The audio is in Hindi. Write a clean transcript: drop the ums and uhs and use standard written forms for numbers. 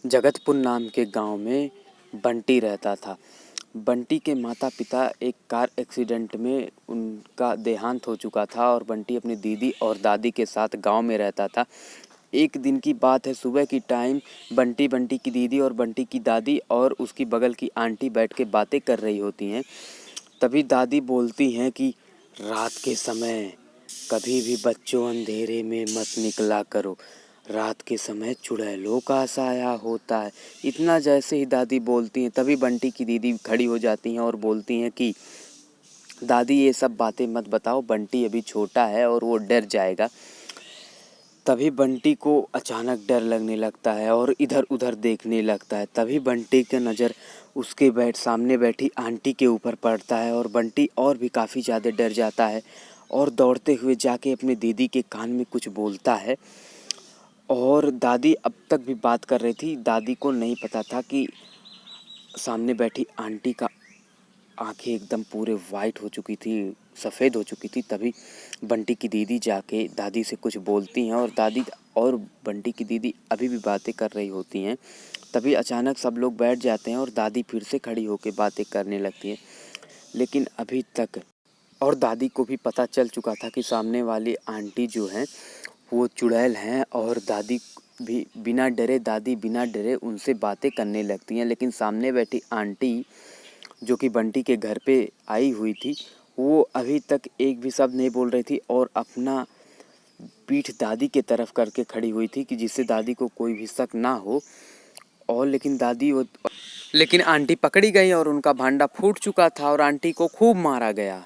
जगतपुर नाम के गांव में बंटी रहता था। बंटी के माता पिता एक कार एक्सीडेंट में उनका देहांत हो चुका था और बंटी अपनी दीदी और दादी के साथ गांव में रहता था। एक दिन की बात है, सुबह की टाइम बंटी की दीदी और बंटी की दादी और उसकी बगल की आंटी बैठ के बातें कर रही होती हैं। तभी दादी बोलती हैं कि रात के समय कभी भी बच्चों अंधेरे में मत निकला करो, रात के समय चुड़ैलों का साया होता है। इतना जैसे ही दादी बोलती हैं तभी बंटी की दीदी खड़ी हो जाती हैं और बोलती हैं कि दादी ये सब बातें मत बताओ, बंटी अभी छोटा है और वो डर जाएगा। तभी बंटी को अचानक डर लगने लगता है और इधर उधर देखने लगता है। तभी बंटी की नज़र उसके सामने बैठी आंटी के ऊपर पड़ता है और बंटी और भी काफ़ी ज़्यादा डर जाता है और दौड़ते हुए जाके अपनी दीदी के कान में कुछ बोलता है। और दादी अब तक भी बात कर रही थी। दादी को नहीं पता था कि सामने बैठी आंटी का आंखें एकदम पूरे वाइट हो चुकी थी, सफ़ेद हो चुकी थी। तभी बंटी की दीदी जाके दादी से कुछ बोलती हैं और दादी और बंटी की दीदी अभी भी बातें कर रही होती हैं। तभी अचानक सब लोग बैठ जाते हैं और दादी फिर से खड़ी होकर बातें करने लगती है। लेकिन अभी तक और दादी को भी पता चल चुका था कि सामने वाली आंटी जो हैं वो चुड़ैल हैं और दादी भी बिना डरे उनसे बातें करने लगती हैं। लेकिन सामने बैठी आंटी जो कि बंटी के घर पे आई हुई थी, वो अभी तक एक भी शब्द नहीं बोल रही थी और अपना पीठ दादी के तरफ करके खड़ी हुई थी कि जिससे दादी को कोई भी शक ना हो। और लेकिन आंटी पकड़ी गई और उनका भांडा फूट चुका था और आंटी को खूब मारा गया।